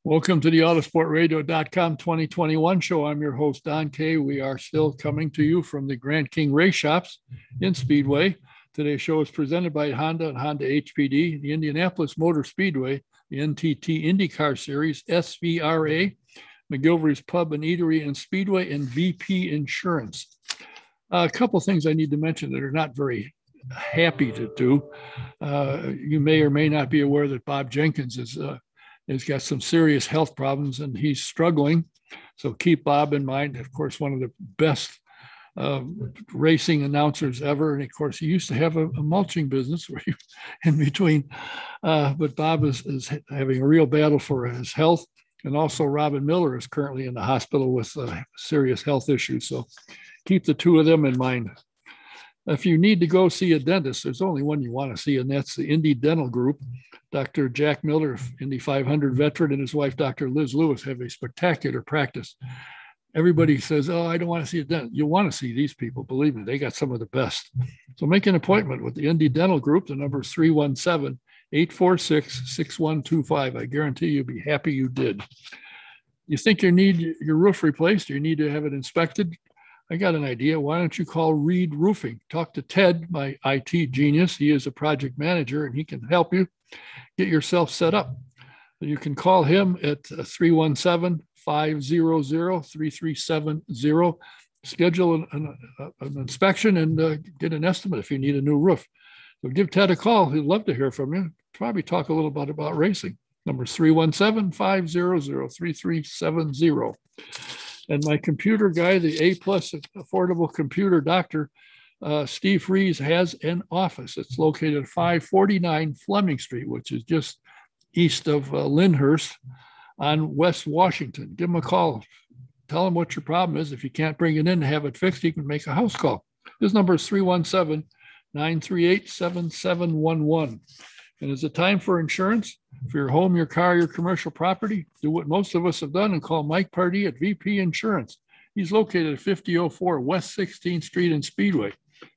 Welcome to the Autosportradio.com 2021 show. I'm your host, Don Kay. We are still coming to you from the Grand King Race Shops in Speedway. Today's show is presented by Honda and Honda HPD, the Indianapolis Motor Speedway, the NTT Indy Car Series, SVRA, McGilvery's Pub and Eatery and Speedway, and VP Insurance. A couple things I need to mention that are not very happy to do. You may or may not be aware that Bob Jenkins has got some serious health problems and he's struggling. So keep Bob in mind. Of course, one of the best racing announcers ever. And of course, he used to have a mulching business where he, in between. But Bob is having a real battle for his health. And also Robin Miller is currently in the hospital with serious health issues. So keep the two of them in mind. If you need to go see a dentist, there's only one you want to see, and that's the Indy Dental Group. Dr. Jack Miller, Indy 500 veteran, and his wife, Dr. Liz Lewis, have a spectacular practice. Everybody says, oh, I don't want to see a dentist. You want to see these people. Believe me, they got some of the best. So make an appointment with the Indy Dental Group. The number is 317-846-6125. I guarantee you'll be happy you did. You think you need your roof replaced or you need to have it inspected? I got an idea. Why don't you call Reed Roofing? Talk to Ted, my IT genius. He is a project manager and he can help you get yourself set up. You can call him at 317-500-3370. Schedule an inspection and get an estimate if you need a new roof. So give Ted a call. He'd love to hear from you. Probably talk a little bit about racing. Number 317-500-3370. And my computer guy, the A-plus affordable computer doctor, Steve Fries, has an office. It's located at 549 Fleming Street, which is just east of Lyndhurst on West Washington. Give him a call. Tell him what your problem is. If you can't bring it in to have it fixed, you can make a house call. His number is 317-938-7711. And is it time for insurance? For your home, your car, your commercial property, do what most of us have done and call Mike Pardee at VP Insurance. He's located at 5004 West 16th Street in Speedway.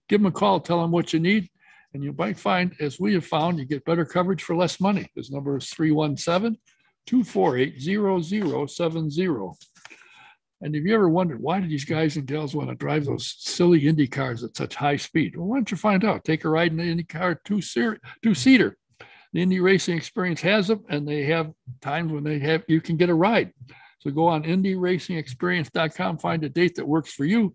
Give him a call, tell him what you need, and you might find, as we have found, you get better coverage for less money. His number is 317-248-0070. And have you ever wondered, why do these guys and gals want to drive those silly Indy cars at such high speed? Well, why don't you find out? Take a ride in the Indy car two-seater. The Indy Racing Experience has them, and they have times when you can get a ride. So go on IndyRacingExperience.com, find a date that works for you,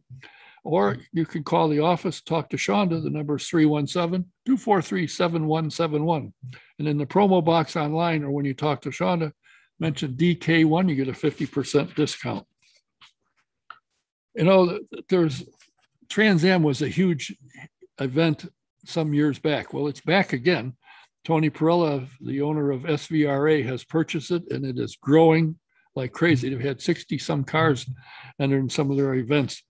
or you can call the office, talk to Shonda. The number is 317-243-7171. And in the promo box online, or when you talk to Shonda, mention DK1, you get a 50% discount. You know, Trans Am was a huge event some years back. Well, it's back again. Tony Perella, the owner of SVRA, has purchased it, and it is growing like crazy. They've had 60-some cars entered in some of their events.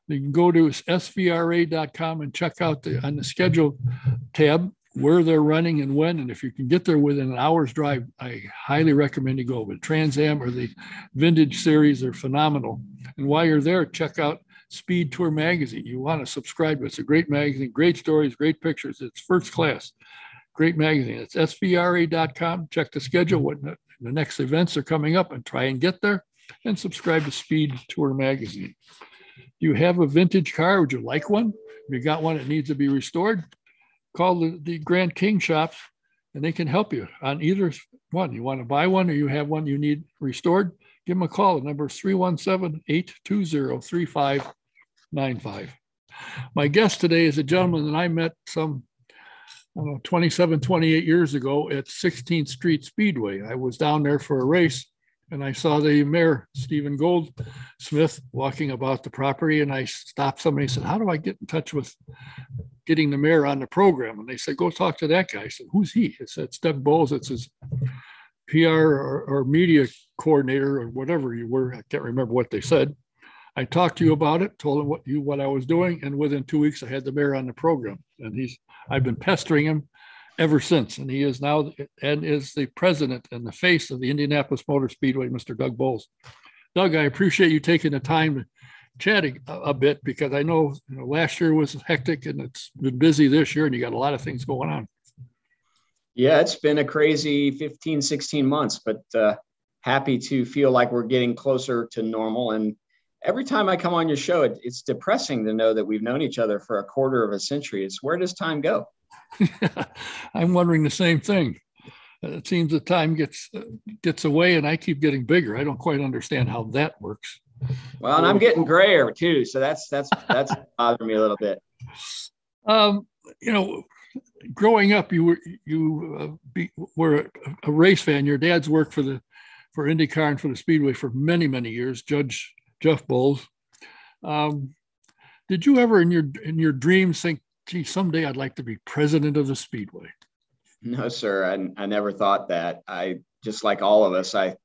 You can go to svra.com and check out on the schedule tab where they're running and when. And if you can get there within an hour's drive, I highly recommend you go. But Trans Am or the Vintage Series are phenomenal. And while you're there, check out Speed Tour Magazine. You want to subscribe. It's a great magazine, great stories, great pictures. It's first class. Great magazine. It's svra.com. Check the schedule, what the next events are coming up, and try and get there, and subscribe to Speed Tour Magazine. Do you have a vintage car? Would you like one? If you got one that needs to be restored, call the Grand King shops, and they can help you on either one. You want to buy one or you have one you need restored, give them a call. The number is 317-820-3595. My guest today is a gentleman that I met some 27, 28 years ago at 16th Street Speedway. I was down there for a race, and I saw the mayor, Stephen Goldsmith, walking about the property, and I stopped somebody and said, how do I get in touch with getting the mayor on the program? And they said, go talk to that guy. I said, who's he? I said, it's Doug Boles. It's his PR or media coordinator or whatever you were. I can't remember what they said. I talked to you about it, told him what I was doing, and within 2 weeks I had the mayor on the program. And I've been pestering him ever since. And he is now and is the president and the face of the Indianapolis Motor Speedway, Mr. Doug Boles. Doug, I appreciate you taking the time to chat a bit, because I know, last year was hectic and it's been busy this year, and you got a lot of things going on. Yeah, it's been a crazy 15, 16 months, but happy to feel like we're getting closer to normal. And every time I come on your show, it's depressing to know that we've known each other for a quarter of a century. It's where does time go? I'm wondering the same thing. It seems the time gets away, and I keep getting bigger. I don't quite understand how that works. Well, and I'm getting grayer too, so that's bothering me a little bit. Growing up, you were a race fan. Your dad's worked for Indy Car and for the Speedway for many, many years. Judge Jeff Boles. Did you ever in your dreams think, gee, someday I'd like to be president of the Speedway? No, sir. I never thought that. I, just like all of us, I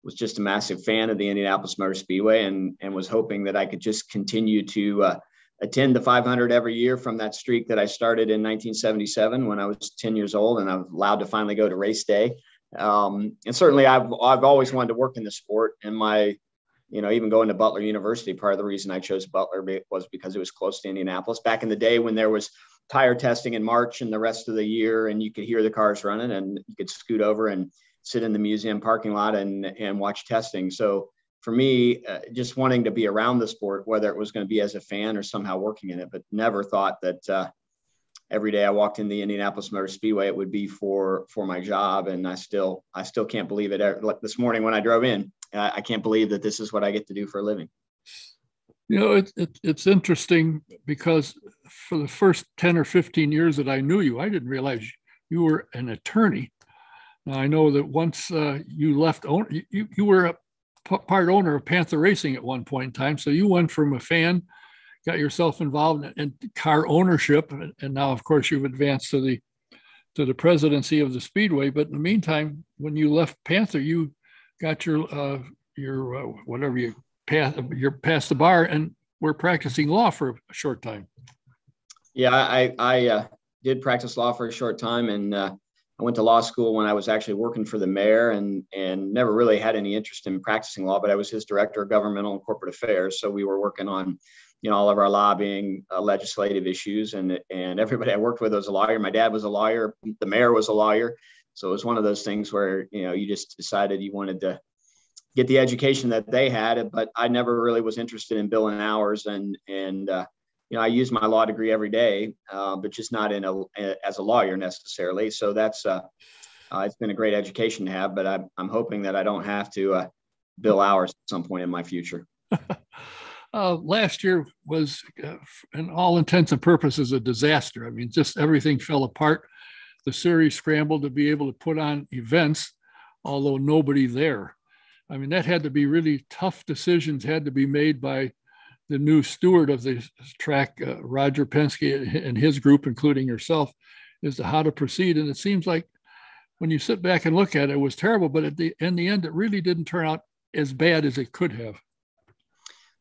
was just a massive fan of the Indianapolis Motor Speedway and was hoping that I could just continue to attend the 500 every year from that streak that I started in 1977 when I was 10 years old and I was allowed to finally go to race day. And certainly I've always wanted to work in the sport, and even going to Butler University, part of the reason I chose Butler was because it was close to Indianapolis back in the day when there was tire testing in March and the rest of the year, and you could hear the cars running and you could scoot over and sit in the museum parking lot and watch testing. So for me, just wanting to be around the sport, whether it was going to be as a fan or somehow working in it, but never thought that every day I walked in the Indianapolis Motor Speedway, it would be for my job. And I still can't believe it. Like this morning when I drove in, I can't believe that this is what I get to do for a living. It's interesting because for the first 10 or 15 years that I knew you, I didn't realize you were an attorney. Now, I know that once you left, you were a part owner of Panther Racing at one point in time. So you went from a fan, got yourself involved in car ownership, and now, of course, you've advanced to the presidency of the Speedway. But in the meantime, when you left Panther, you got your whatever you're past the bar and were practicing law for a short time. Yeah, I did practice law for a short time, and I went to law school when I was actually working for the mayor and never really had any interest in practicing law, but I was his director of governmental and corporate affairs. So we were working on, all of our lobbying, legislative issues, and everybody I worked with was a lawyer. My dad was a lawyer. The mayor was a lawyer. So it was one of those things where, you just decided you wanted to get the education that they had, but I never really was interested in billing hours. And I use my law degree every day, but just not as a lawyer necessarily. So that's it's been a great education to have, but I'm hoping that I don't have to bill hours at some point in my future. Last year was, in all intents and purposes, a disaster. I mean, just everything fell apart. The series scrambled to be able to put on events, although nobody there. I mean, that had to be really tough decisions had to be made by the new steward of the track, Roger Penske, and his group, including yourself, as to how to proceed. And it seems like when you sit back and look at it, it was terrible, but in the end, it really didn't turn out as bad as it could have.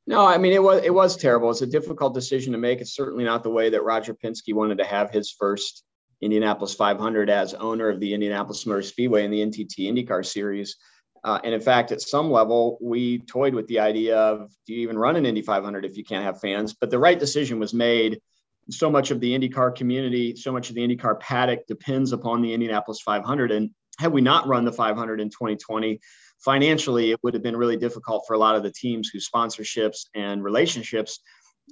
No, I mean, it was terrible. It's a difficult decision to make. It's certainly not the way that Roger Penske wanted to have his first Indianapolis 500 as owner of the Indianapolis Motor Speedway and the NTT IndyCar Series. And in fact, at some level, we toyed with the idea of, do you even run an Indy 500 if you can't have fans? But the right decision was made. So much of the IndyCar community, so much of the IndyCar paddock depends upon the Indianapolis 500. And had we not run the 500 in 2020, financially, it would have been really difficult for a lot of the teams whose sponsorships and relationships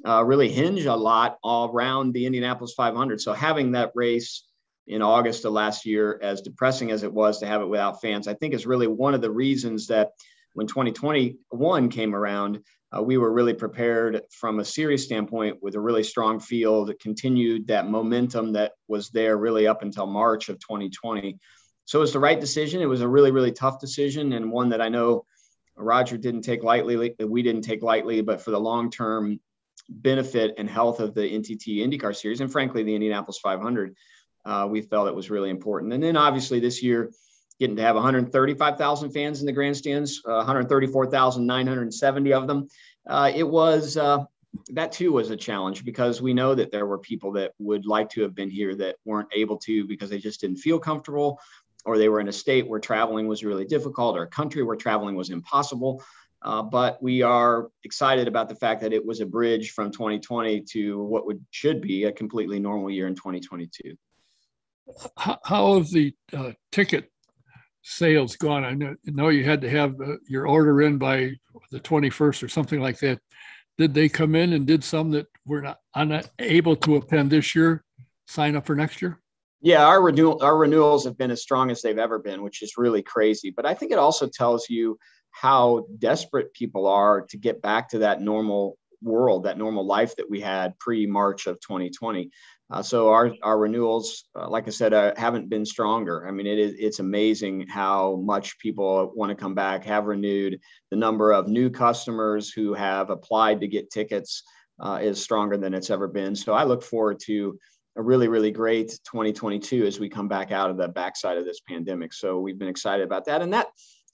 really hinge a lot all around the Indianapolis 500. So having that race in August of last year, as depressing as it was to have it without fans, I think is really one of the reasons that when 2021 came around, we were really prepared from a series standpoint with a really strong field, continued that momentum that was there really up until March of 2020. So it was the right decision. It was a really, really tough decision, and one that I know Roger didn't take lightly. We didn't take lightly, but for the long-term benefit and health of the NTT IndyCar Series, and frankly, the Indianapolis 500, we felt it was really important. And then obviously this year, getting to have 135,000 fans in the grandstands, 134,970 of them. That too was a challenge, because we know that there were people that would like to have been here that weren't able to because they just didn't feel comfortable, or they were in a state where traveling was really difficult, or a country where traveling was impossible. But we are excited about the fact that it was a bridge from 2020 to what should be a completely normal year in 2022. How have the ticket sales gone? I know you had to have your order in by the 21st or something like that. Did they come in and did some that were not unable to attend this year sign up for next year? Yeah, our renewals have been as strong as they've ever been, which is really crazy. But I think it also tells you how desperate people are to get back to that normal world, that normal life that we had pre-March of 2020. So our renewals, like I said, haven't been stronger. I mean, it's amazing how much people want to come back, have renewed. The number of new customers who have applied to get tickets is stronger than it's ever been. So I look forward to a really, really great 2022 as we come back out of the backside of this pandemic. So we've been excited about that. And that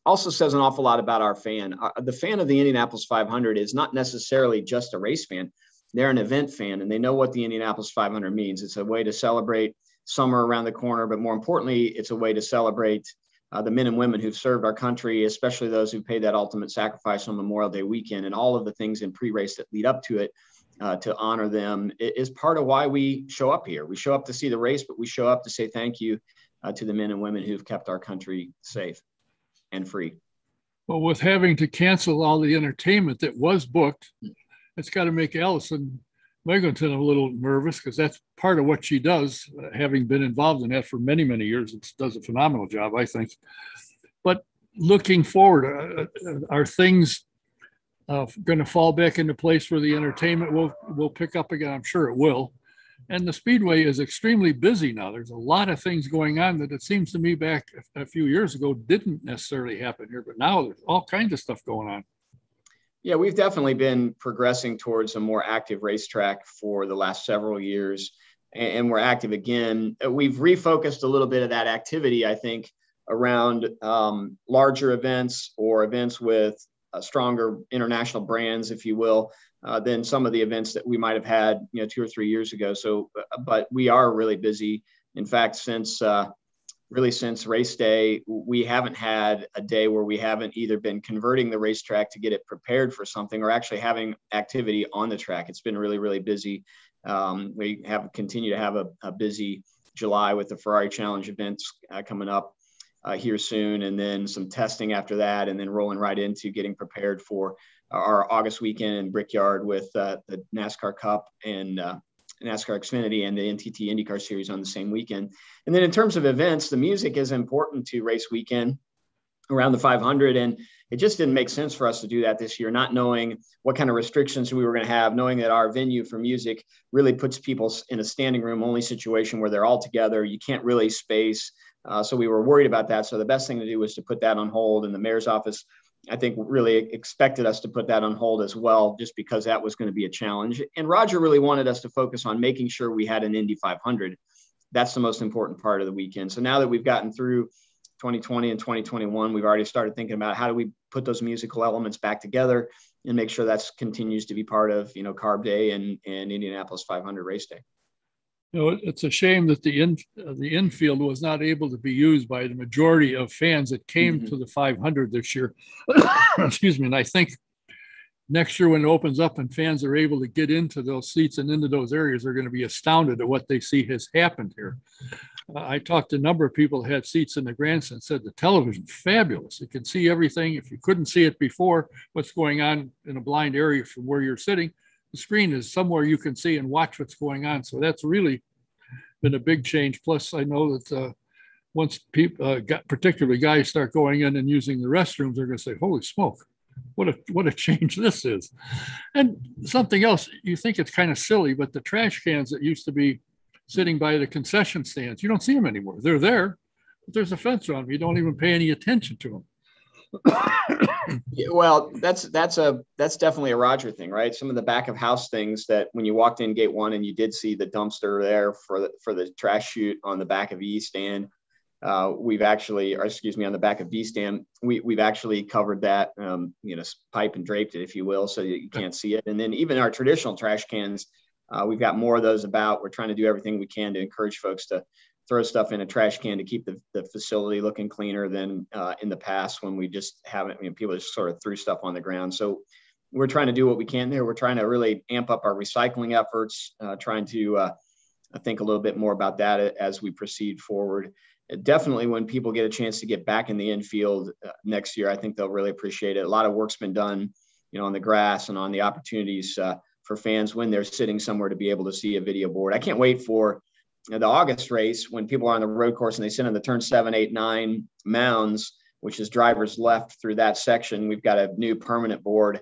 also says an awful lot about our fan. The fan of the Indianapolis 500 is not necessarily just a race fan. They're an event fan, and they know what the Indianapolis 500 means. It's a way to celebrate summer around the corner, but more importantly, it's a way to celebrate the men and women who've served our country, especially those who paid that ultimate sacrifice on Memorial Day weekend, and all of the things in pre-race that lead up to it. To honor them is part of why we show up here. We show up to see the race, but we show up to say thank you to the men and women who've kept our country safe and free. Well, with having to cancel all the entertainment that was booked, it's got to make Allison Meglinton a little nervous, because that's part of what she does, having been involved in that for many, many years. It does a phenomenal job, I think. But looking forward, are things going to fall back into place where the entertainment will pick up again? I'm sure it will. And the Speedway is extremely busy now. There's a lot of things going on that it seems to me back a few years ago didn't necessarily happen here, but now there's all kinds of stuff going on. Yeah, we've definitely been progressing towards a more active racetrack for the last several years, and we're active again. We've refocused a little bit of that activity, I think, around larger events or events with stronger international brands, if you will, than some of the events that we might have had, 2 or 3 years ago. So, but we are really busy. In fact, since race day, we haven't had a day where we haven't either been converting the racetrack to get it prepared for something or actually having activity on the track. It's been really, really busy. We continue to have a busy July with the Ferrari Challenge events coming up here soon, and then some testing after that, and then rolling right into getting prepared for our August weekend in Brickyard with the NASCAR Cup and NASCAR Xfinity and the NTT IndyCar Series on the same weekend. And then in terms of events, the music is important to race weekend around the 500, and it just didn't make sense for us to do that this year, not knowing what kind of restrictions we were going to have, knowing that our venue for music really puts people in a standing room only situation where they're all together. You can't really space. So we were worried about that. So the best thing to do was to put that on hold. And the mayor's office, I think, really expected us to put that on hold as well, just because that was going to be a challenge. And Roger really wanted us to focus on making sure we had an Indy 500. That's the most important part of the weekend. So now that we've gotten through 2020 and 2021, we've already started thinking about how do we put those musical elements back together and make sure that continues to be part of, Carb Day and Indianapolis 500 race day. It's a shame that the infield was not able to be used by the majority of fans that came to the 500 this year. Excuse me. And I think next year when it opens up and fans are able to get into those seats and into those areas, they're going to be astounded at what they see has happened here. I talked to a number of people who had seats in the grandstand, said the television, fabulous. You can see everything. If you couldn't see it before, what's going on in a blind area from where you're sitting, the screen is somewhere you can see and watch what's going on. So that's really been a big change. Plus, I know that once people, particularly guys, start going in and using the restrooms, they're going to say, holy smoke, what a change this is. And something else, you think it's kind of silly, but the trash cans that used to be sitting by the concession stands, you don't see them anymore. They're there, but there's a fence around them. You don't even pay any attention to them. Well, that's definitely a Roger thing, right? Some of the back of house things that when you walked in gate one and you did see the dumpster there for the trash chute on the back of E stand, on the back of B stand, we've actually covered that, pipe and draped it, if you will, so that you can't see it. And then even our traditional trash cans, we've got more of those about. We're trying to do everything we can to encourage folks to throw stuff in a trash can to keep the facility looking cleaner than in the past when we just haven't, people just sort of threw stuff on the ground. So we're trying to do what we can there. We're trying to really amp up our recycling efforts, trying to think a little bit more about that as we proceed forward. definitely when people get a chance to get back in the infield next year, I think they'll really appreciate it. A lot of work's been done, on the grass and on the opportunities for fans when they're sitting somewhere to be able to see a video board. I can't wait for the August race when people are on the road course and they sit on the turn 7, 8, 9 mounds, which is drivers left through that section. We've got a new permanent board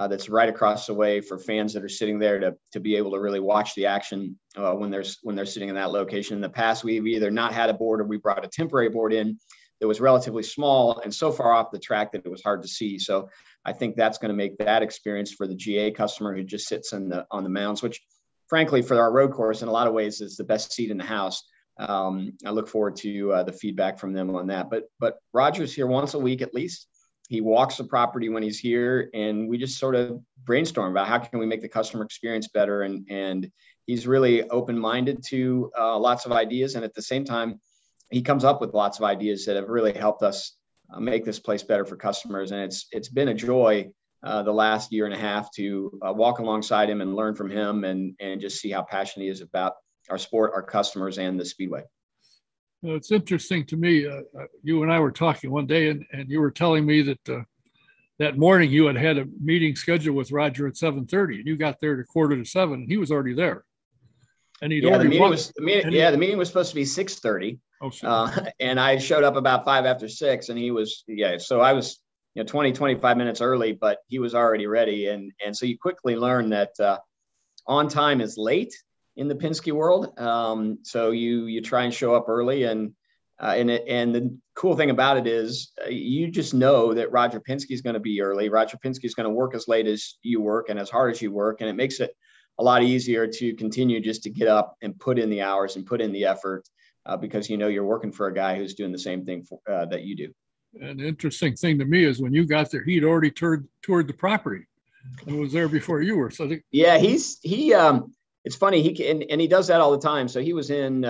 that's right across the way for fans that are sitting there to be able to really watch the action when they're sitting in that location. In the past, we've either not had a board or we brought a temporary board in that was relatively small and so far off the track that it was hard to see. So I think that's going to make that experience for the GA customer who just sits on the mounds, which frankly for our road course in a lot of ways is the best seat in the house. I look forward to the feedback from them on that. But Roger's here once a week at least. He walks the property when he's here, and we just sort of brainstorm about how can we make the customer experience better. And he's really open-minded to lots of ideas. And at the same time, he comes up with lots of ideas that have really helped us make this place better for customers. And it's been a joy the last year and a half to walk alongside him and learn from him and just see how passionate he is about our sport, our customers, and the Speedway. Well, it's interesting to me. You and I were talking one day, and you were telling me that that morning you had a meeting scheduled with Roger at 7:30, and you got there at 6:45, and he was already there. And he'd already the meeting was supposed to be 6:30, and I showed up about 5 after 6, and he was So I was 20, 25 minutes early, but he was already ready, and so you quickly learn that on time is late in the Penske world. So you try and show up early, and the cool thing about it is you just know that Roger Penske is going to be early. Roger Penske is going to work as late as you work and as hard as you work. And it makes it a lot easier to continue just to get up and put in the hours and put in the effort because you're working for a guy who's doing the same thing that you do. And the interesting thing to me is when you got there, he'd already toured the and was there before you were. So it's funny. He does that all the time. So he was in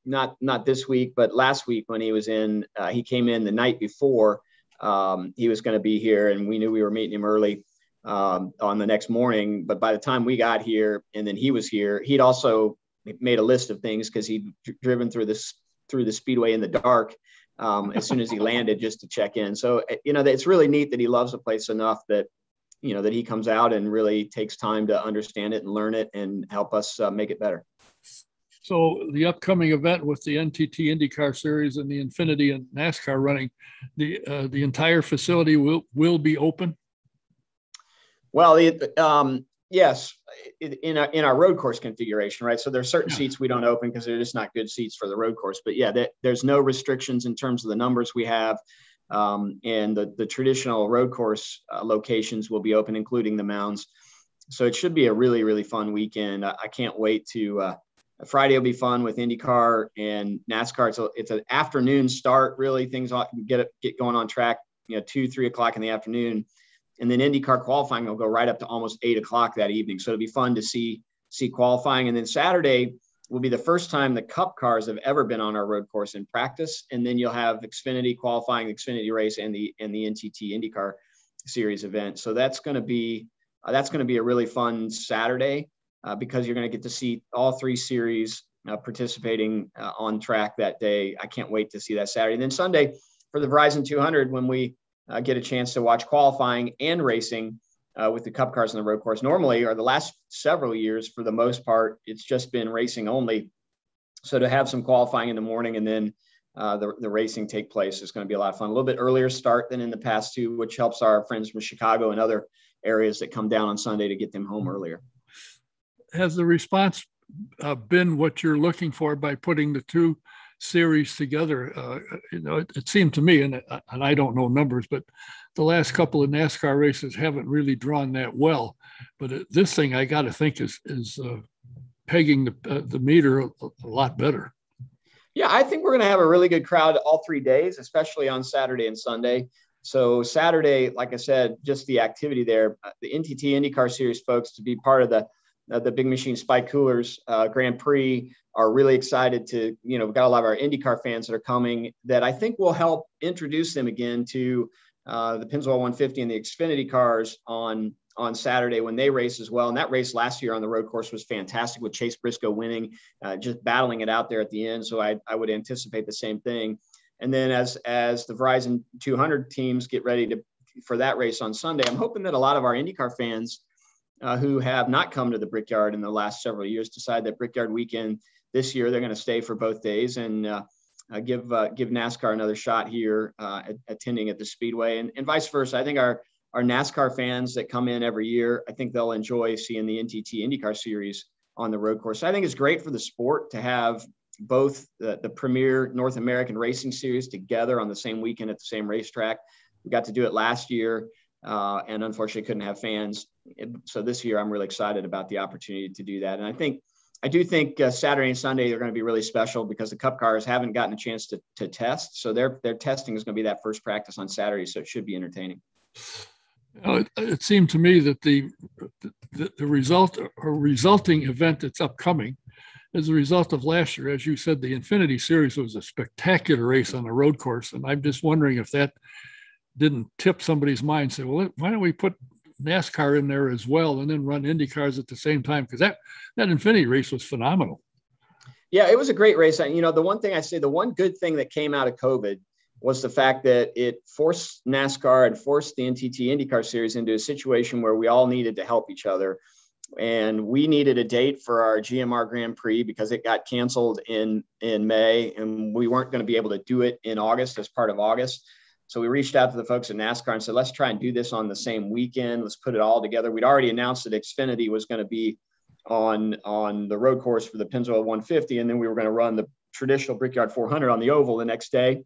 not this week, but last week when he was in. He came in the night before he was going to be here, and we knew we were meeting him early on the next morning. But by the time we got here, and then he was here, he'd also made a list of things because he'd driven through the Speedway in the dark as soon as he landed just to check in. So it's really neat that he loves the place enough that that he comes out and really takes time to understand it and learn it and help us make it better. So the upcoming event with the NTT Indy Car Series and the Infinity and NASCAR running, the entire facility will be open? Well, yes, in our road course configuration, right? So there's certain seats we don't open because they're just not good seats for the road course. But there's no restrictions in terms of the numbers we have. And the traditional road course locations will be open, including the mounds. So it should be a really, really fun weekend. I can't wait to Friday will be fun with IndyCar and NASCAR. So it's an afternoon start, really. Things get going on track, 2, 3 o'clock in the afternoon. And then IndyCar qualifying will go right up to almost 8 o'clock that evening. So it'll be fun to see qualifying. And then Saturday will be the first time the Cup cars have ever been on our road course in practice. And then you'll have Xfinity qualifying, Xfinity race, and the NTT IndyCar Series event. So that's going to be a really fun Saturday because you're going to get to see all 3 series participating on track that day. I can't wait to see that Saturday. And then Sunday for the Verizon 200, when we get a chance to watch qualifying and racing with the Cup cars on the road course. Normally, or the last several years, for the most part, it's just been racing only. So to have some qualifying in the morning and then the racing take place is going to be a lot of fun. A little bit earlier start than in the past too, which helps our friends from Chicago and other areas that come down on Sunday to get them home earlier. Has the response been what you're looking for by putting the 2 series together? It seemed to me, and I don't know numbers, but the last couple of NASCAR races haven't really drawn that well. But this thing, I got to think, is pegging the meter a lot better. Yeah, I think we're going to have a really good crowd all 3 days, especially on Saturday and Sunday. So Saturday, like I said, just the activity there, the NTT IndyCar Series folks to be part of the Big Machine Spike Coolers Grand Prix are really excited to, we've got a lot of our IndyCar fans that are coming that I think will help introduce them again to the Pennzoil 150 and the Xfinity cars on Saturday when they race as well. And that race last year on the road course was fantastic with Chase Briscoe winning, just battling it out there at the end. So I would anticipate the same thing. And then as the Verizon 200 teams get ready for that race on Sunday, I'm hoping that a lot of our IndyCar fans who have not come to the Brickyard in the last several years decide that Brickyard weekend this year, they're going to stay for both days and give NASCAR another shot here attending at the Speedway, and vice versa. I think our NASCAR fans that come in every year, I think they'll enjoy seeing the NTT IndyCar Series on the road course. So I think it's great for the sport to have both the premier North American racing series together on the same weekend at the same racetrack. We got to do it last year and unfortunately couldn't have fans. So this year I'm really excited about the opportunity to do that. And I do think Saturday and Sunday are going to be really special because the Cup cars haven't gotten a chance to test. So their testing is going to be that first practice on Saturday. So it should be entertaining. It seemed to me that the result or resulting event that's upcoming is a result of last year. As you said, the Infinity Series was a spectacular race on the road course. And I'm just wondering if that didn't tip somebody's mind, say, well, why don't we put NASCAR in there as well and then run Indy cars at the same time? Because that Infinity race was phenomenal. Yeah, it was a great race. And, the one thing I say, the one good thing that came out of COVID was the fact that it forced NASCAR and forced the NTT IndyCar Series into a situation where we all needed to help each other. And we needed a date for our GMR Grand Prix because it got canceled in May, and we weren't going to be able to do it in August as part of August. So we reached out to the folks at NASCAR and said, let's try and do this on the same weekend. Let's put it all together. We'd already announced that Xfinity was going to be on the road course for the Pennzoil 150, and then we were going to run the traditional Brickyard 400 on the oval the next day.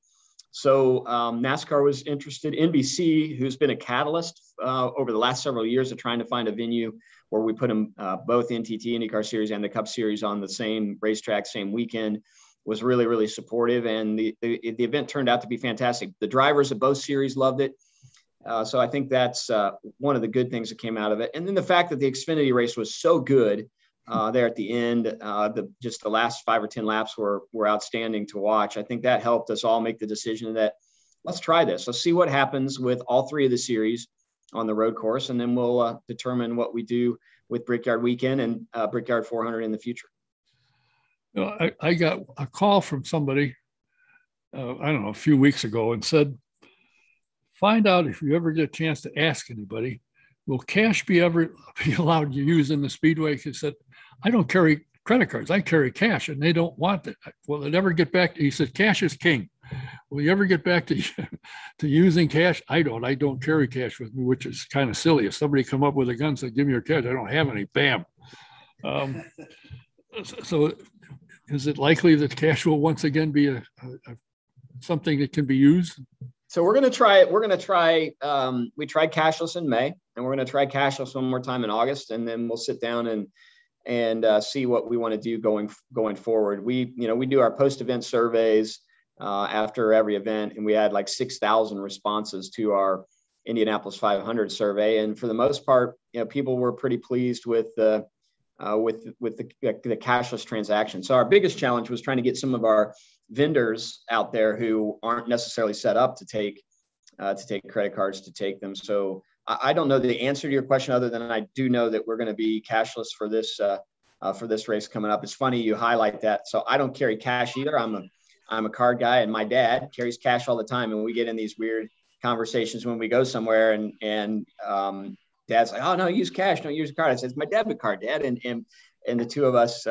So NASCAR was interested. NBC, who's been a catalyst over the last several years of trying to find a venue where we put them both the NTT IndyCar Series and the Cup Series on the same racetrack, same weekend, was really, really supportive. And the event turned out to be fantastic. The drivers of both series loved it. So I think that's one of the good things that came out of it. And then the fact that the Xfinity race was so good there at the end, just the last 5 or 10 laps were outstanding to watch. I think that helped us all make the decision that let's try this. Let's see what happens with all 3 of the series on the road course. And then we'll determine what we do with Brickyard weekend and Brickyard 400 in the future. I got a call from somebody, I don't know, a few weeks ago and said, find out if you ever get a chance to ask anybody, will cash be allowed to use in the Speedway? He said, I don't carry credit cards. I carry cash and they don't want it. Will it ever get back? He said, cash is king. Will you ever get back to using cash? I don't carry cash with me, which is kind of silly. If somebody come up with a gun and said, give me your cash, I don't have any, bam. So is it likely that cash will once again be something that can be used? So we're going to try it. We're going to try, we tried cashless in May, and we're going to try cashless one more time in August. And then we'll sit down and see what we want to do going forward. We do our post-event surveys after every event, and we had like 6,000 responses to our Indianapolis 500 survey. And for the most part, people were pretty pleased with the cashless transaction. So our biggest challenge was trying to get some of our vendors out there who aren't necessarily set up to take credit cards to take them. So I don't know the answer to your question, other than I do know that we're going to be cashless for this race coming up. It's funny you highlight that. So I don't carry cash either. I'm a card guy, and my dad carries cash all the time. And we get in these weird conversations when we go somewhere, and Dad's like, oh no, use cash, don't use a card. I said, it's my debit card, Dad. And the two of us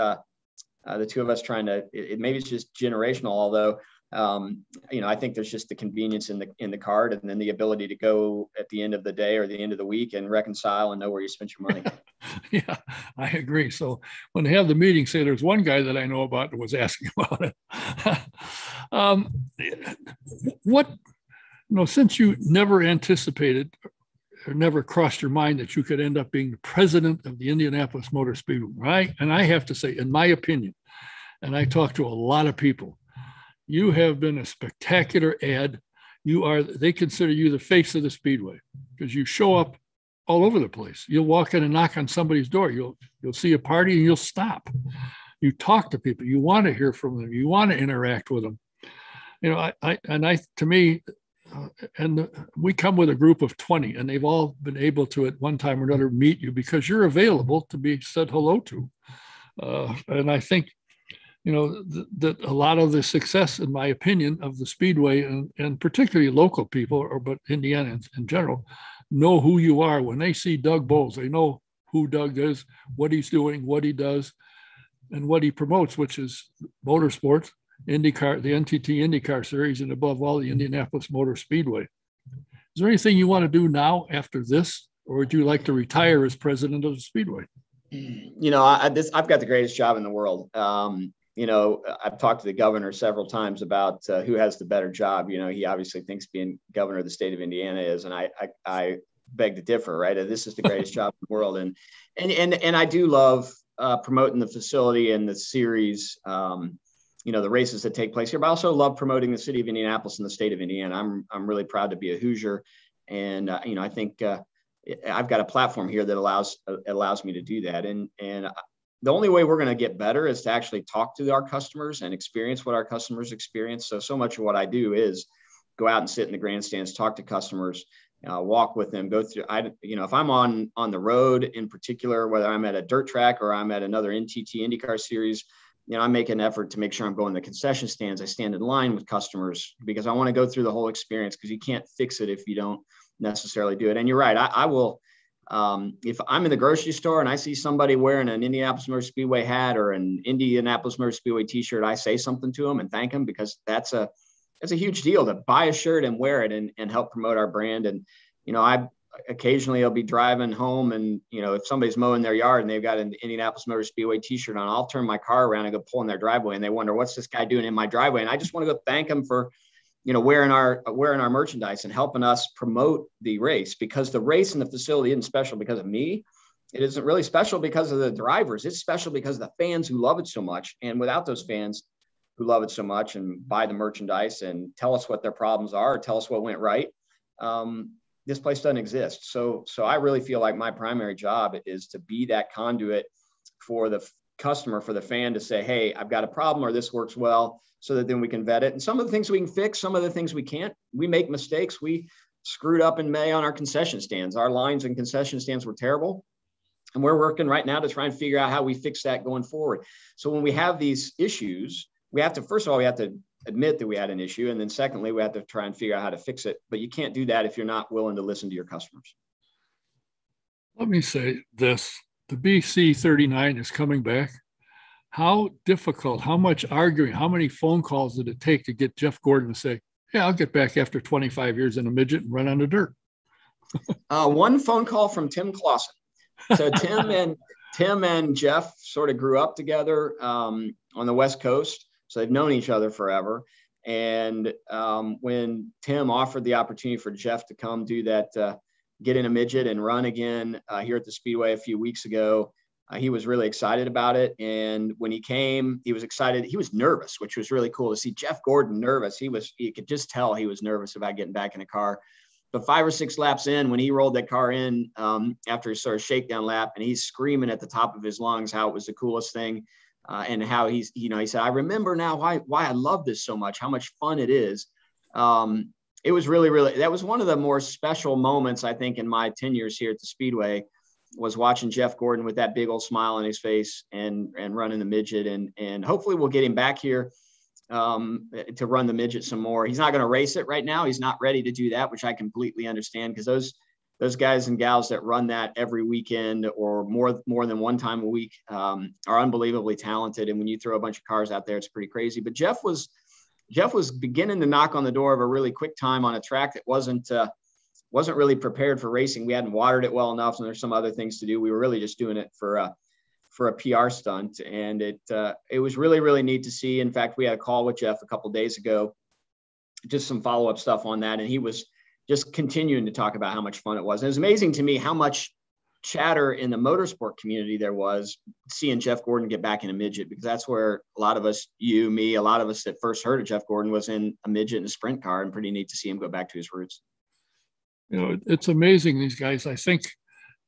trying to, maybe it's just generational, although, I think there's just the convenience in the card, and then the ability to go at the end of the day or the end of the week and reconcile and know where you spent your money. Yeah, I agree. So when they have the meeting, say there's one guy that I know about that was asking about it. Since you never anticipated or never crossed your mind that you could end up being the president of the Indianapolis Motor Speedway, right? And I have to say, in my opinion, and I talked to a lot of people, you have been a spectacular ad. They consider you the face of the Speedway because you show up all over the place. You'll walk in and knock on somebody's door. You'll see a party and you'll stop. You talk to people. You want to hear from them. You want to interact with them. We come with a group of 20, and they've all been able to, at one time or another, meet you because you're available to be said hello to. And I think, that a lot of the success, in my opinion, of the Speedway and particularly local people, but Indianans in general, know who you are. When they see Doug Boles, they know who Doug is, what he's doing, what he does, and what he promotes, which is motorsports, IndyCar, the NTT IndyCar Series, and above all, the Indianapolis Motor Speedway. Is there anything you want to do now after this, or would you like to retire as president of the Speedway? I've got the greatest job in the world. I've talked to the governor several times about who has the better job. He obviously thinks being governor of the state of Indiana is, and I beg to differ, right? This is the greatest job in the world. And I do love promoting the facility and the series, the races that take place here, but I also love promoting the city of Indianapolis and the state of Indiana. I'm really proud to be a Hoosier. And, I think I've got a platform here that allows me to do that. And the only way we're going to get better is to actually talk to our customers and experience what our customers experience. So much of what I do is go out and sit in the grandstands, talk to customers, walk with them, go through, if I'm on the road in particular, whether I'm at a dirt track or I'm at another NTT IndyCar series, I make an effort to make sure I'm going to the concession stands. I stand in line with customers because I want to go through the whole experience, because you can't fix it if you don't necessarily do it. And you're right. I will, if I'm in the grocery store and I see somebody wearing an Indianapolis Motor Speedway hat or an Indianapolis Motor Speedway t-shirt, I say something to them and thank them, because that's a huge deal to buy a shirt and wear it and help promote our brand. And, occasionally I'll be driving home and, if somebody's mowing their yard and they've got an Indianapolis Motor Speedway t-shirt on, I'll turn my car around and go pull in their driveway, and they wonder, what's this guy doing in my driveway? And I just want to go thank him for, wearing our merchandise and helping us promote the race, because the race and the facility isn't special because of me. It isn't really special because of the drivers. It's special because of the fans who love it so much. And without those fans who love it so much and buy the merchandise and tell us what their problems are, or tell us what went right, this place doesn't exist. So I really feel like my primary job is to be that conduit for the customer, for the fan to say, hey, I've got a problem, or this works well, so that then we can vet it. And some of the things we can fix, some of the things we can't. We make mistakes. We screwed up in May on our concession stands. Our lines and concession stands were terrible. And we're working right now to try and figure out how we fix that going forward. So when we have these issues, we have to, first of all, we have to admit that we had an issue. And then secondly, we have to try and figure out how to fix it. But you can't do that if you're not willing to listen to your customers. Let me say this. The BC 39 is coming back. How difficult, how much arguing, how many phone calls did it take to get Jeff Gordon to say, yeah, I'll get back after 25 years in a midget and run on the dirt? One phone call from Tim Clausen. So Tim and Jeff sort of grew up together on the West Coast. So they've known each other forever. And when Tim offered the opportunity for Jeff to come do that, get in a midget and run again here at the Speedway a few weeks ago, he was really excited about it. And when he came, he was excited. He was nervous, which was really cool to see Jeff Gordon nervous. You could just tell he was nervous about getting back in the car. But 5 or 6 laps in, when he rolled that car in after his sort of shakedown lap, and he's screaming at the top of his lungs how it was the coolest thing, and how he said, I remember now why I love this so much, how much fun it is. It was really, really, that was one of the more special moments, I think, in my 10 years here at the Speedway, was watching Jeff Gordon with that big old smile on his face and running the midget. And hopefully we'll get him back here to run the midget some more. He's not going to race it right now. He's not ready to do that, which I completely understand, because those guys and gals that run that every weekend or more than one time a week are unbelievably talented. And when you throw a bunch of cars out there, it's pretty crazy. But Jeff was beginning to knock on the door of a really quick time on a track that wasn't really prepared for racing. We hadn't watered it well enough, and there's some other things to do. We were really just doing it for a PR stunt. And it was really, really neat to see. In fact, we had a call with Jeff a couple of days ago, just some follow-up stuff on that. And he was just continuing to talk about how much fun it was. And it was amazing to me how much chatter in the motorsport community there was seeing Jeff Gordon get back in a midget, because that's where a lot of us, you, me, a lot of us that first heard of Jeff Gordon was in a midget and a sprint car, and pretty neat to see him go back to his roots. It's amazing, these guys, I think.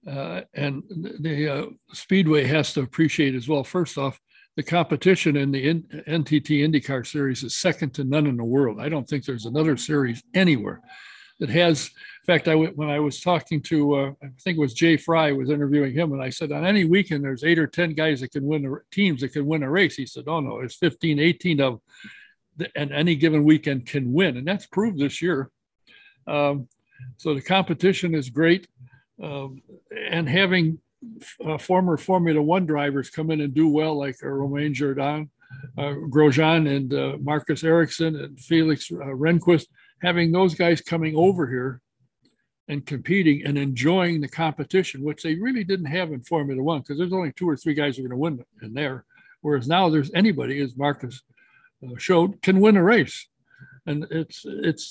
And the Speedway has to appreciate as well. First off, the competition in the NTT IndyCar series is second to none in the world. I don't think there's another series anywhere that has, in fact, when I was talking to, I think it was Jay Fry was interviewing him, and I said, on any weekend, there's 8 or 10 guys that can win, teams that can win a race. He said, oh no, there's 15, 18 of them, and any given weekend can win. And that's proved this year. So the competition is great. And having former Formula One drivers come in and do well, like Romain Grosjean and Marcus Ericsson and Felix Rehnquist, having those guys coming over here and competing and enjoying the competition, which they really didn't have in Formula One, because there's only 2 or 3 guys who are going to win in there. Whereas now there's anybody, as Marcus showed, can win a race. And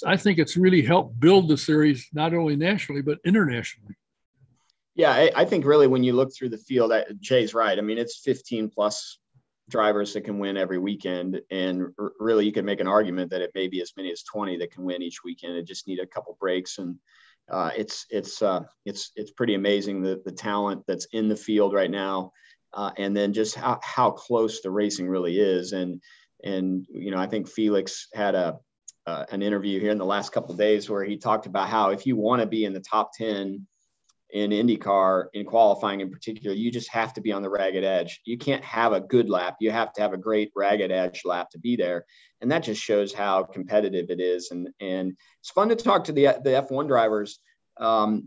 I think it's really helped build the series, not only nationally, but internationally. Yeah, I think really when you look through the field, Jay's right. I mean, it's 15 plus drivers that can win every weekend. And really, you could make an argument that it may be as many as 20 that can win each weekend. It just need a couple breaks. And it's pretty amazing the talent that's in the field right now. And then just how close the racing really is. And you know, I think Felix had an interview here in the last couple of days where he talked about how if you want to be in the top 10 in IndyCar, in qualifying in particular, you just have to be on the ragged edge. You can't have a good lap. You have to have a great ragged edge lap to be there. And that just shows how competitive it is. And it's fun to talk to the F1 drivers,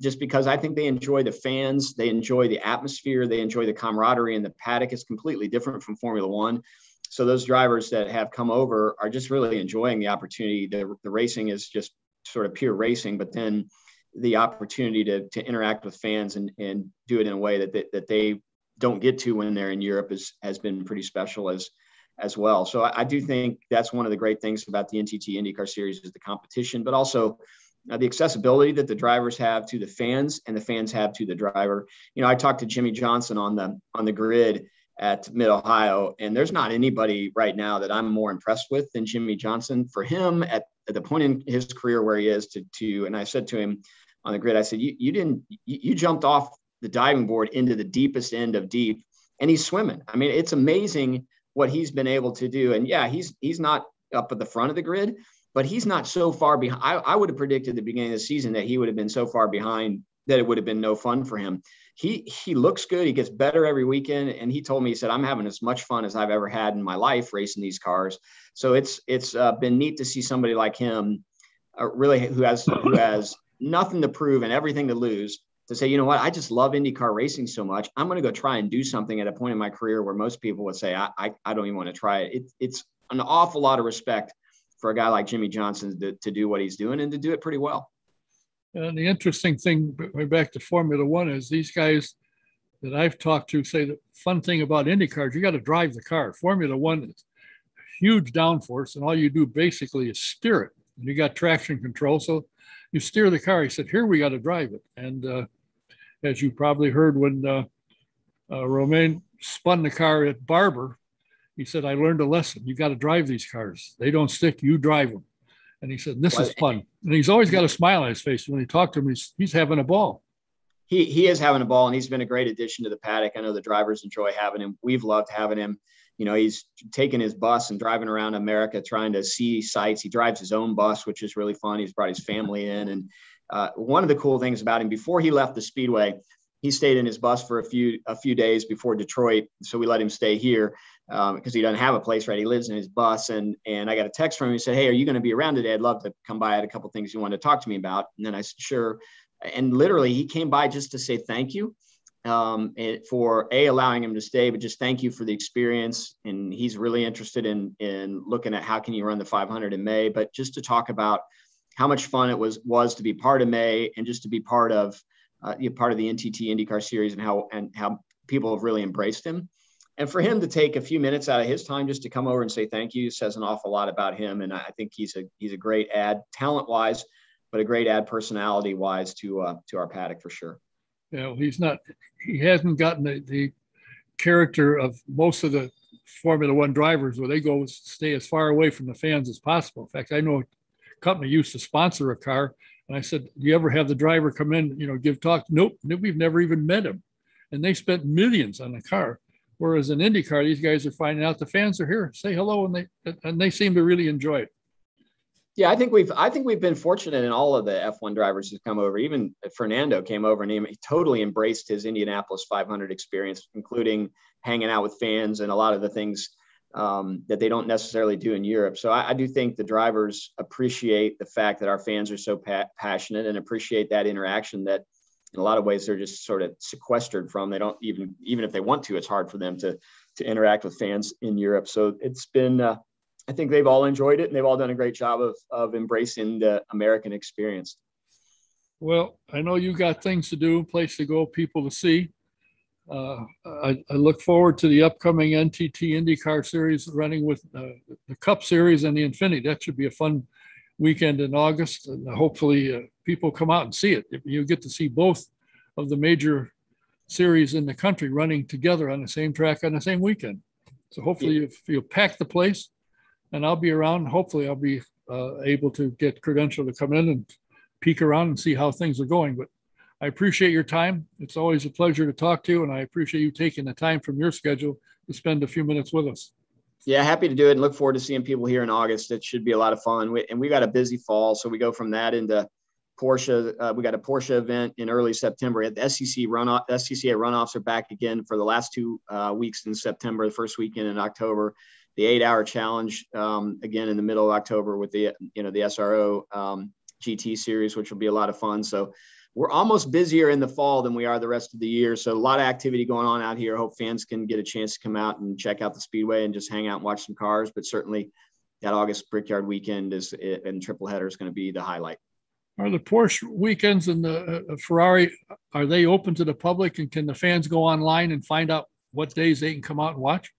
just because I think they enjoy the fans, they enjoy the atmosphere, they enjoy the camaraderie, and the paddock is completely different from Formula One. So those drivers that have come over are just really enjoying the opportunity. The racing is just sort of pure racing, but then the opportunity to interact with fans and do it in a way that they don't get to when they're in Europe has been pretty special as well. So I do think that's one of the great things about the NTT IndyCar Series is the competition, but also the accessibility that the drivers have to the fans and the fans have to the driver. You know, I talked to Jimmy Johnson on the grid at Mid-Ohio, and there's not anybody right now that I'm more impressed with than Jimmy Johnson. For him at the point in his career where he is and I said to him on the grid, I said, you jumped off the diving board into the deepest end of deep, and he's swimming. I mean, it's amazing what he's been able to do. And yeah, he's not up at the front of the grid, but he's not so far behind. I would have predicted at the beginning of the season that he would have been so far behind that it would have been no fun for him. He looks good. He gets better every weekend. And he told me, he said, I'm having as much fun as I've ever had in my life racing these cars. So it's been neat to see somebody like him really who has nothing to prove and everything to lose, to say, you know what, I just love IndyCar racing so much. I'm going to go try and do something at a point in my career where most people would say, I don't even want to try it. It's an awful lot of respect for a guy like Jimmy Johnson to do what he's doing and to do it pretty well. And the interesting thing, going back to Formula One, is these guys that I've talked to say the fun thing about IndyCars, you got to drive the car. Formula One is huge downforce, and all you do basically is steer it. And you got traction control, so you steer the car. He said, here we got to drive it. And as you probably heard when Romain spun the car at Barber, he said, I learned a lesson. You got to drive these cars. They don't stick, you drive them. And he said, this is fun. And he's always got a smile on his face. When you talk to him, he's having a ball. He is having a ball, and he's been a great addition to the paddock. I know the drivers enjoy having him. We've loved having him. You know, he's taken his bus and driving around America trying to see sights. He drives his own bus, which is really fun. He's brought his family in. And one of the cool things about him, before he left the Speedway, he stayed in his bus for a few days before Detroit. So we let him stay here because he doesn't have a place, right? He lives in his bus. And I got a text from him. He said, hey, are you going to be around today? I'd love to come by. I had a couple of things you wanted to talk to me about. And then I said, sure. And literally he came by just to say thank you for allowing him to stay, but just thank you for the experience. And he's really interested in looking at how can you run the 500 in May, but just to talk about how much fun it was to be part of May and just to be part of the NTT IndyCar Series and how people have really embraced him. And for him to take a few minutes out of his time just to come over and say thank you says an awful lot about him. And I think he's a great add talent-wise, but a great add personality-wise to our paddock for sure. Yeah, he hasn't gotten the character of most of the Formula One drivers where they go stay as far away from the fans as possible. In fact, I know a company used to sponsor a car, and I said, do you ever have the driver come in, give talk? Nope, we've never even met him. And they spent millions on the car. Whereas in IndyCar, these guys are finding out the fans are here, say hello, and they seem to really enjoy it. Yeah, I think we've been fortunate in all of the F1 drivers who come over. Even Fernando came over and he totally embraced his Indianapolis 500 experience, including hanging out with fans and a lot of the things that they don't necessarily do in Europe. So I do think the drivers appreciate the fact that our fans are so passionate and appreciate that interaction that in a lot of ways they're just sort of sequestered from. They don't even if they want to, it's hard for them to interact with fans in Europe. So it's been, I think they've all enjoyed it and they've all done a great job of embracing the American experience. Well, I know you got things to do, place to go, people to see. I look forward to the upcoming NTT IndyCar series running with the Cup Series and the Infinity. That should be a fun weekend in August, and hopefully people come out and see it. You get to see both of the major series in the country running together on the same track on the same weekend. So hopefully you'll pack the place, and I'll be around. Hopefully I'll be able to get credential to come in and peek around and see how things are going. But I appreciate your time. It's always a pleasure to talk to you, and I appreciate you taking the time from your schedule to spend a few minutes with us. Yeah, happy to do it and look forward to seeing people here in August. It should be a lot of fun. We got a busy fall, so we go from that into Porsche. We got a Porsche event in early September. At the SCCA runoffs are back again for the last 2 weeks in September, the first weekend in October. The 8-hour challenge again in the middle of October with the SRO GT series, which will be a lot of fun. So we're almost busier in the fall than we are the rest of the year. So a lot of activity going on out here. Hope fans can get a chance to come out and check out the Speedway and just hang out and watch some cars. But certainly that August Brickyard weekend and triple header is going to be the highlight. Are the Porsche weekends and the Ferrari, are they open to the public, and can the fans go online and find out what days they can come out and watch?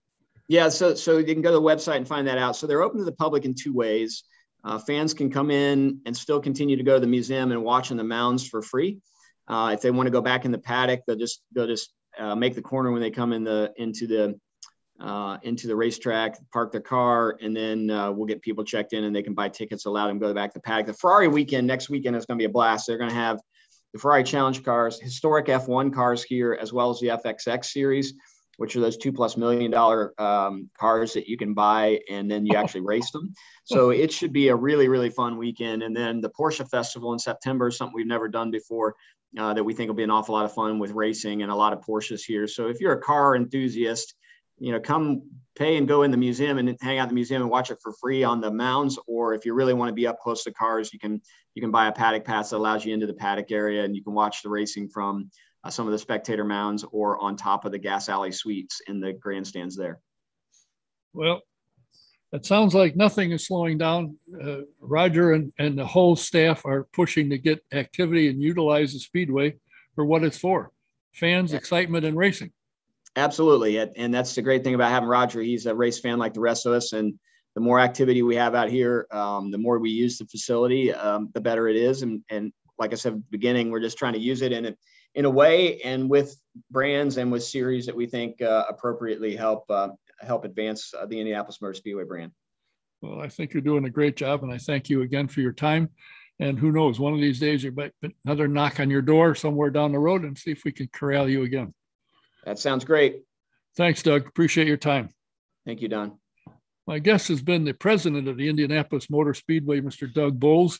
Yeah, so you can go to the website and find that out. So they're open to the public in 2 ways. Fans can come in and still continue to go to the museum and watch on the mounds for free. If they want to go back in the paddock, they'll just make the corner when they come into the racetrack, park their car, and then we'll get people checked in and they can buy tickets, allow them to go back to the paddock. The Ferrari weekend next weekend is going to be a blast. They're going to have the Ferrari Challenge cars, historic F1 cars here, as well as the FXX series, which are those $2+ million cars that you can buy and then you actually race them. So it should be a really, really fun weekend. And then the Porsche Festival in September is something we've never done before that we think will be an awful lot of fun with racing and a lot of Porsches here. So if you're a car enthusiast, come pay and go in the museum and hang out in the museum and watch it for free on the mounds. Or if you really want to be up close to cars, you can buy a paddock pass that allows you into the paddock area and you can watch the racing from some of the spectator mounds or on top of the gas alley suites in the grandstands there. Well, it sounds like nothing is slowing down. Roger and the whole staff are pushing to get activity and utilize the Speedway for what it's for: fans, excitement, and racing. Absolutely. And that's the great thing about having Roger. He's a race fan like the rest of us. And the more activity we have out here, the more we use the facility, the better it is. And like I said at the beginning, we're just trying to use it in a way and with brands and with series that we think appropriately help advance the Indianapolis Motor Speedway brand. Well, I think you're doing a great job, and I thank you again for your time. And who knows, one of these days there might be another knock on your door somewhere down the road and see if we can corral you again. That sounds great. Thanks, Doug. Appreciate your time. Thank you, Don. My guest has been the president of the Indianapolis Motor Speedway, Mr. Doug Boles.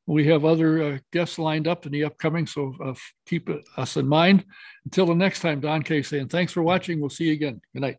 We have other guests lined up in the upcoming, so keep us in mind. Until the next time, Don K. saying thanks for watching. We'll see you again. Good night.